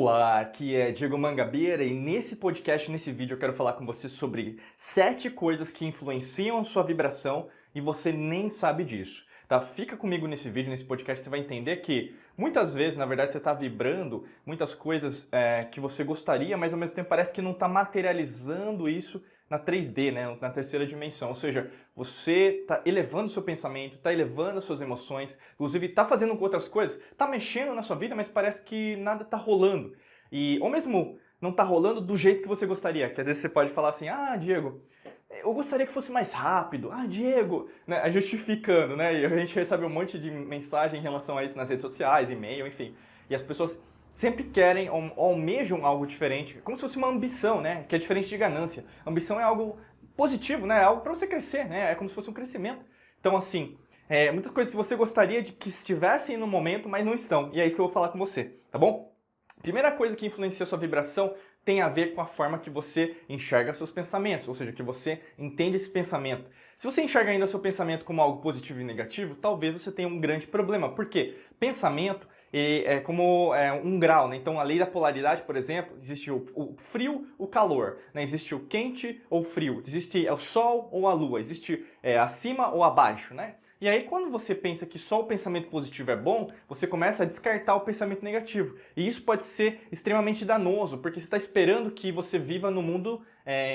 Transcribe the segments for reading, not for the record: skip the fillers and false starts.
Olá, aqui é Diego Mangabeira e nesse podcast, nesse vídeo, eu quero falar com você sobre 7 coisas que influenciam a sua vibração e você nem sabe disso. Tá? Fica comigo nesse vídeo, nesse podcast, você vai entender que muitas vezes, na verdade, você está vibrando muitas coisas que você gostaria, mas ao mesmo tempo parece que não está materializando isso na 3D, né? Na terceira dimensão. Ou seja, você está elevando o seu pensamento, está elevando as suas emoções, inclusive está fazendo com outras coisas, está mexendo na sua vida, mas parece que nada está rolando. Ou mesmo não está rolando do jeito que você gostaria, que às vezes você pode falar assim, Diego, eu gostaria que fosse mais rápido. Diego, né? Justificando, né? E a gente recebe um monte de mensagem em relação a isso nas redes sociais, e-mail, enfim. E as pessoas sempre querem ou almejam algo diferente, como se fosse uma ambição, né? Que é diferente de ganância. Ambição é algo positivo, né? É algo para você crescer, né? É como se fosse um crescimento. Então, assim, muitas coisas que você gostaria de que estivessem no momento, mas não estão. E é isso que eu vou falar com você, tá bom? Primeira coisa que influencia a sua vibração tem a ver com a forma que você enxerga seus pensamentos, ou seja, que você entende esse pensamento. Se você enxerga ainda seu pensamento como algo positivo e negativo, talvez você tenha um grande problema. Por quê? Pensamento é como um grau, né? Então, a lei da polaridade, por exemplo, existe o frio, o calor, né? Existe o quente ou frio, existe o sol ou a lua, existe acima ou abaixo, né? E aí, quando você pensa que só o pensamento positivo é bom, você começa a descartar o pensamento negativo. E isso pode ser extremamente danoso, porque você está esperando que você viva no mundo,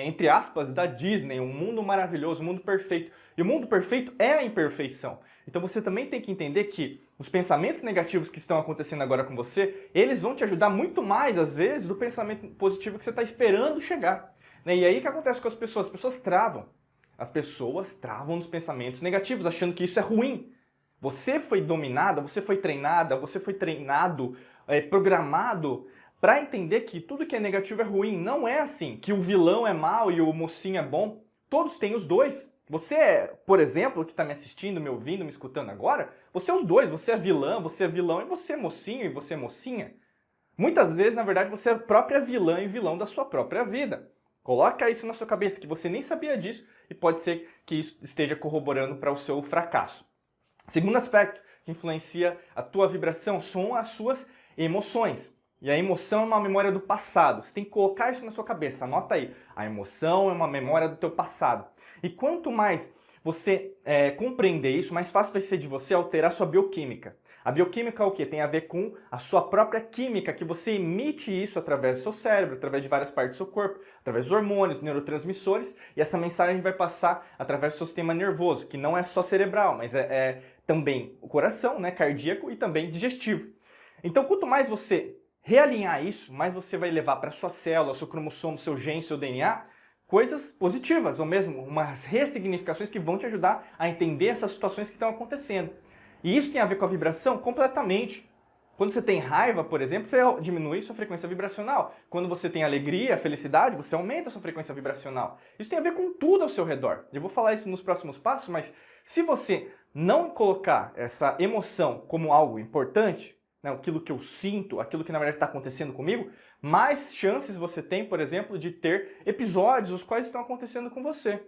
entre aspas, da Disney, um mundo maravilhoso, um mundo perfeito. E o mundo perfeito é a imperfeição. Então você também tem que entender que os pensamentos negativos que estão acontecendo agora com você, eles vão te ajudar muito mais, às vezes, do pensamento positivo que você está esperando chegar. E aí o que acontece com as pessoas? As pessoas travam. As pessoas travam nos pensamentos negativos, achando que isso é ruim. Você foi dominada, você foi treinada, você foi treinado, programado para entender que tudo que é negativo é ruim. Não é assim, que o vilão é mau e o mocinho é bom. Todos têm os dois. Você, por exemplo, que está me assistindo, me ouvindo, me escutando agora, você é os dois. Você é vilã, você é vilão e você é mocinho e você é mocinha. Muitas vezes, na verdade, você é a própria vilã e vilão da sua própria vida. Coloca isso na sua cabeça, que você nem sabia disso e pode ser que isso esteja corroborando para o seu fracasso. Segundo aspecto que influencia a tua vibração são as suas emoções. E a emoção é uma memória do passado. Você tem que colocar isso na sua cabeça. Anota aí. A emoção é uma memória do teu passado. E quanto mais você compreender isso, mais fácil vai ser de você alterar sua bioquímica. A bioquímica é o quê? Tem a ver com a sua própria química, que você emite isso através do seu cérebro, através de várias partes do seu corpo, através dos hormônios, neurotransmissores, e essa mensagem vai passar através do seu sistema nervoso, que não é só cerebral, mas é também o coração, né, cardíaco e também digestivo. Então, quanto mais você realinhar isso, mais você vai levar para a sua célula, seu cromossomo, seu gene, seu DNA, coisas positivas, ou mesmo umas ressignificações que vão te ajudar a entender essas situações que estão acontecendo. E isso tem a ver com a vibração completamente. Quando você tem raiva, por exemplo, você diminui sua frequência vibracional. Quando você tem alegria, felicidade, você aumenta a sua frequência vibracional. Isso tem a ver com tudo ao seu redor. Eu vou falar isso nos próximos passos, mas se você não colocar essa emoção como algo importante, né, aquilo que eu sinto, aquilo que na verdade está acontecendo comigo, mais chances você tem, por exemplo, de ter episódios os quais estão acontecendo com você.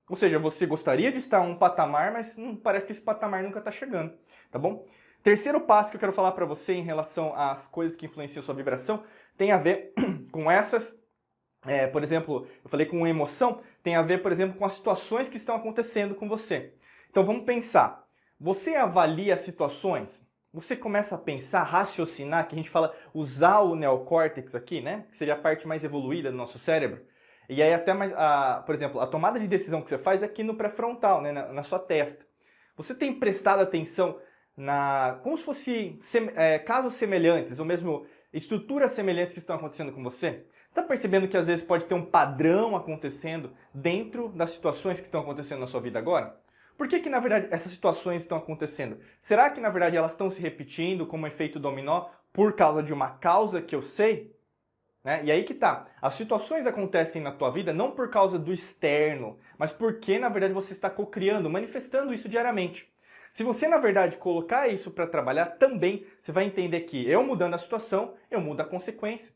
Ou seja, você gostaria de estar em um patamar, mas parece que esse patamar nunca está chegando, tá bom? Terceiro passo que eu quero falar para você em relação às coisas que influenciam a sua vibração tem a ver com essas, por exemplo, eu falei com emoção, tem a ver, por exemplo, com as situações que estão acontecendo com você. Então vamos pensar, você avalia as situações? Você começa a pensar, raciocinar, que a gente fala usar o neocórtex aqui, né? Que seria a parte mais evoluída do nosso cérebro. E aí até mais, por exemplo, a tomada de decisão que você faz é aqui no pré-frontal, né? Na sua testa. Você tem prestado atenção como se fosse casos semelhantes, ou mesmo estruturas semelhantes que estão acontecendo com você? Você está percebendo que às vezes pode ter um padrão acontecendo dentro das situações que estão acontecendo na sua vida agora? Por que na verdade essas situações estão acontecendo? Será que na verdade elas estão se repetindo como efeito dominó por causa de uma causa que eu sei? Né? E aí que tá, as situações acontecem na tua vida não por causa do externo, mas porque na verdade você está co-criando, manifestando isso diariamente. Se você na verdade colocar isso para trabalhar também, você vai entender que eu mudando a situação, eu mudo a consequência.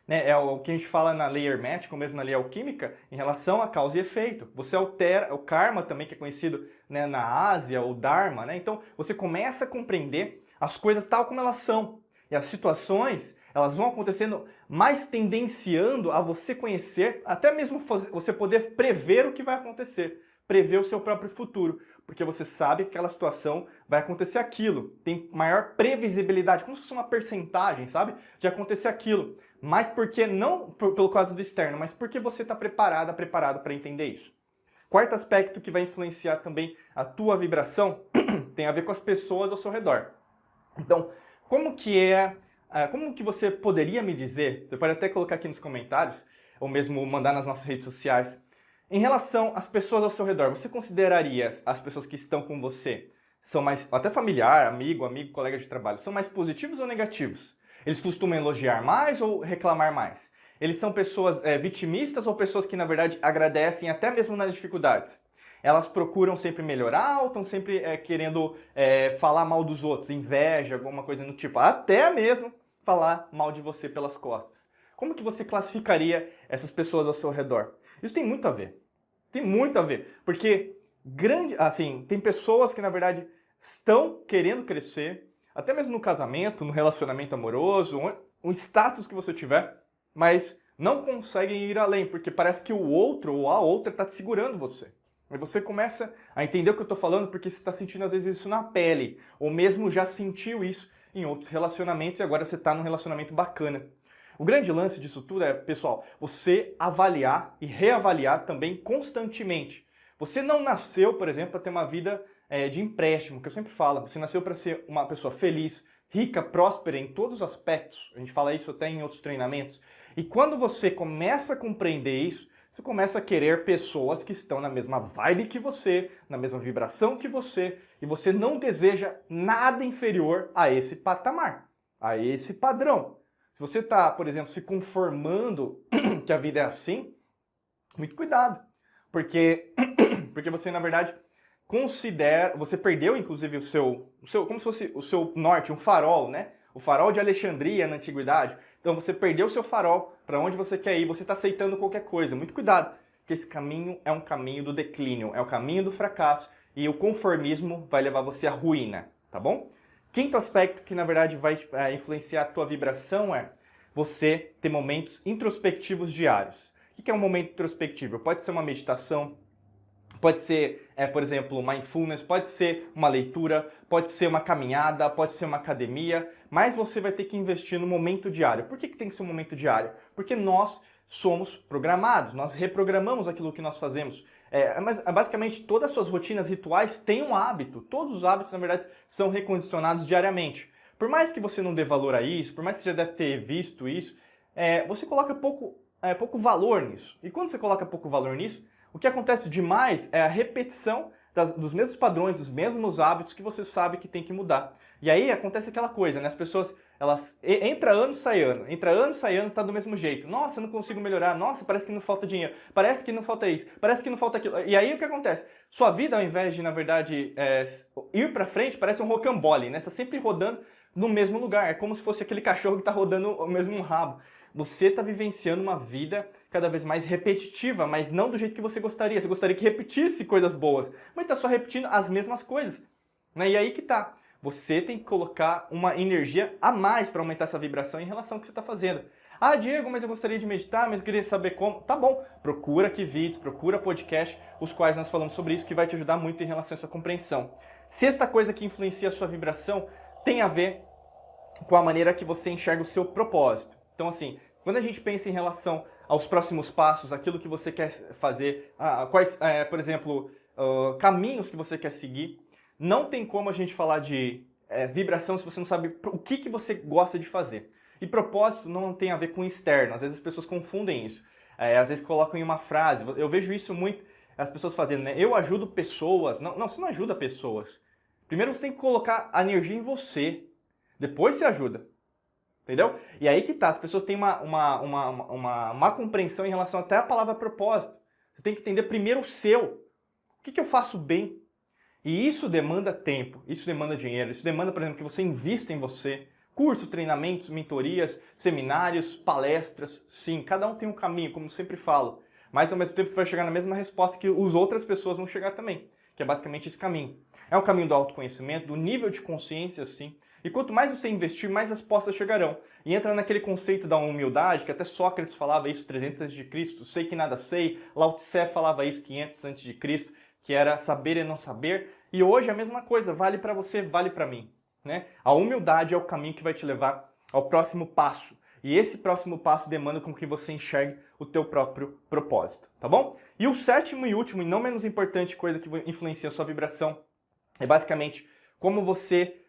Né? É o que a gente fala na lei hermética, ou mesmo na lei alquímica, em relação a causa e efeito. Você altera, o karma também, que é conhecido, né, na Ásia, o dharma, né? Então você começa a compreender as coisas tal como elas são. E as situações, elas vão acontecendo mais tendenciando a você conhecer, até mesmo você poder prever o que vai acontecer, prever o seu próprio futuro, porque você sabe que aquela situação vai acontecer aquilo, tem maior previsibilidade, como se fosse uma percentagem, sabe, de acontecer aquilo, mas porque não pelo caso do externo, mas porque você está preparado para entender isso. Quarto aspecto que vai influenciar também a tua vibração tem a ver com as pessoas ao seu redor. Então, como que você poderia me dizer, você pode até colocar aqui nos comentários, ou mesmo mandar nas nossas redes sociais, em relação às pessoas ao seu redor, você consideraria as pessoas que estão com você, são mais, até familiar, amigo, colega de trabalho, são mais positivos ou negativos? Eles costumam elogiar mais ou reclamar mais? Eles são pessoas vitimistas ou pessoas que, na verdade, agradecem até mesmo nas dificuldades? Elas procuram sempre melhorar ou estão sempre querendo falar mal dos outros, inveja, alguma coisa do tipo, até mesmo falar mal de você pelas costas? Como que você classificaria essas pessoas ao seu redor? Isso tem muito a ver. Tem muito a ver, porque tem pessoas que na verdade estão querendo crescer, até mesmo no casamento, no relacionamento amoroso, o status que você tiver, mas não conseguem ir além, porque parece que o outro ou a outra está te segurando você. Aí você começa a entender o que eu estou falando porque você está sentindo às vezes isso na pele, ou mesmo já sentiu isso em outros relacionamentos e agora você está num relacionamento bacana. O grande lance disso tudo é, pessoal, você avaliar e reavaliar também constantemente. Você não nasceu, por exemplo, para ter uma vida de empréstimo, que eu sempre falo. Você nasceu para ser uma pessoa feliz, rica, próspera em todos os aspectos. A gente fala isso até em outros treinamentos. E quando você começa a compreender isso, você começa a querer pessoas que estão na mesma vibe que você, na mesma vibração que você, e você não deseja nada inferior a esse patamar, a esse padrão. Se você está, por exemplo, se conformando que a vida é assim, muito cuidado, porque você, na verdade, você perdeu, inclusive, o seu, como se fosse o seu norte, um farol, né? O farol de Alexandria na antiguidade. Então você perdeu o seu farol, para onde você quer ir, você está aceitando qualquer coisa. Muito cuidado, porque esse caminho é um caminho do declínio, é o caminho do fracasso, e o conformismo vai levar você à ruína, tá bom? Quinto aspecto que, na verdade, vai influenciar a tua vibração é você ter momentos introspectivos diários. O que é um momento introspectivo? Pode ser uma meditação, pode ser, por exemplo, mindfulness, pode ser uma leitura, pode ser uma caminhada, pode ser uma academia, mas você vai ter que investir no momento diário. Por que tem que ser um momento diário? Porque nós somos programados, nós reprogramamos aquilo que nós fazemos. Mas basicamente todas as suas rotinas rituais têm um hábito, todos os hábitos na verdade são recondicionados diariamente. Por mais que você não dê valor a isso, por mais que você já deve ter visto isso, você coloca pouco valor nisso. E quando você coloca pouco valor nisso, o que acontece demais é a repetição dos mesmos padrões, dos mesmos hábitos que você sabe que tem que mudar. E aí acontece aquela coisa, né? As pessoas, elas entra ano, sai ano, tá do mesmo jeito. Nossa, não consigo melhorar. Nossa, parece que não falta dinheiro. Parece que não falta isso. Parece que não falta aquilo. E aí o que acontece? Sua vida, ao invés de, na verdade, ir pra frente, parece um rocambole, né? Você tá sempre rodando no mesmo lugar. É como se fosse aquele cachorro que tá rodando o mesmo rabo. Você está vivenciando uma vida cada vez mais repetitiva, mas não do jeito que você gostaria. Você gostaria que repetisse coisas boas, mas está só repetindo as mesmas coisas. Né? E aí que tá. Você tem que colocar uma energia a mais para aumentar essa vibração em relação ao que você está fazendo. Ah, Diego, mas eu gostaria de meditar, mas eu queria saber como. Tá bom, procura aqui vídeos, procura podcast, os quais nós falamos sobre isso, que vai te ajudar muito em relação a essa compreensão. Sexta coisa que influencia a sua vibração tem a ver com a maneira que você enxerga o seu propósito. Então, assim, quando a gente pensa em relação aos próximos passos, aquilo que você quer fazer, quais, por exemplo, caminhos que você quer seguir, não tem como a gente falar de vibração se você não sabe o que você gosta de fazer. E propósito não tem a ver com externo, às vezes as pessoas confundem isso. Às vezes colocam em uma frase, eu vejo isso muito, as pessoas fazendo, né? Eu ajudo pessoas. Não, você não ajuda pessoas. Primeiro você tem que colocar a energia em você, depois você ajuda. Entendeu? E aí que tá, as pessoas têm uma compreensão em relação até à palavra propósito. Você tem que entender primeiro o seu. O que eu faço bem? E isso demanda tempo, isso demanda dinheiro, isso demanda, por exemplo, que você invista em você. Cursos, treinamentos, mentorias, seminários, palestras, sim, cada um tem um caminho, como eu sempre falo. Mas ao mesmo tempo você vai chegar na mesma resposta que as outras pessoas vão chegar também, que é basicamente esse caminho. É um caminho do autoconhecimento, do nível de consciência, sim. E quanto mais você investir, mais respostas chegarão. E entra naquele conceito da humildade, que até Sócrates falava isso 300 a.C., sei que nada sei, Lao Tse falava isso 500 a.C., que era saber e não saber. E hoje é a mesma coisa, vale para você, vale para mim. Né? A humildade é o caminho que vai te levar ao próximo passo. E esse próximo passo demanda com que você enxergue o teu próprio propósito, tá bom? E o sétimo e último, e não menos importante, coisa que influencia a sua vibração, é basicamente como você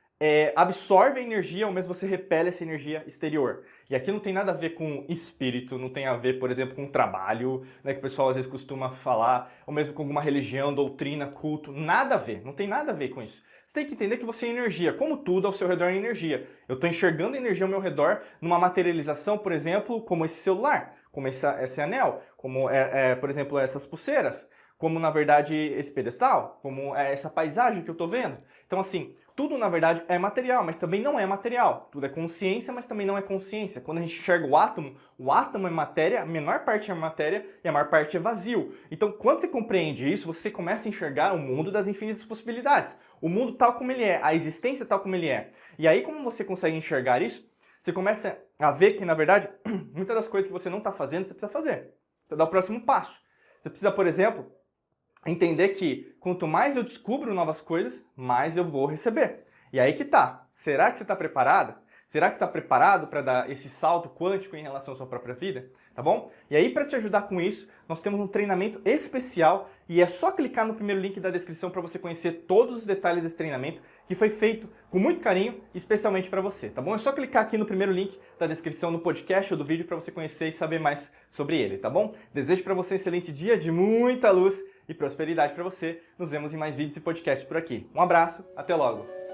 absorve a energia ou mesmo você repele essa energia exterior. E aqui não tem nada a ver com espírito, não tem a ver, por exemplo, com trabalho, né, que o pessoal às vezes costuma falar, ou mesmo com alguma religião, doutrina, culto, nada a ver, não tem nada a ver com isso. Você tem que entender que você é energia, como tudo ao seu redor é energia. Eu estou enxergando energia ao meu redor numa materialização, por exemplo, como esse celular, como esse anel, como, por exemplo, essas pulseiras, como, na verdade, esse pedestal, como essa paisagem que eu estou vendo. Então, assim, tudo, na verdade, é material, mas também não é material. Tudo é consciência, mas também não é consciência. Quando a gente enxerga o átomo é matéria, a menor parte é matéria e a maior parte é vazio. Então, quando você compreende isso, você começa a enxergar o mundo das infinitas possibilidades. O mundo tal como ele é, a existência tal como ele é. E aí, como você consegue enxergar isso, você começa a ver que, na verdade, muitas das coisas que você não está fazendo, você precisa fazer. Você dá o próximo passo. Você precisa, por exemplo, entender que quanto mais eu descubro novas coisas, mais eu vou receber. E aí que tá. Será que você está preparado? Será que você está preparado para dar esse salto quântico em relação à sua própria vida? Tá bom? E aí, para te ajudar com isso, nós temos um treinamento especial e é só clicar no primeiro link da descrição para você conhecer todos os detalhes desse treinamento que foi feito com muito carinho, especialmente para você, tá bom? É só clicar aqui no primeiro link da descrição no podcast ou do vídeo para você conhecer e saber mais sobre ele, tá bom? Desejo para você um excelente dia de muita luz e prosperidade para você. Nos vemos em mais vídeos e podcasts por aqui. Um abraço, até logo!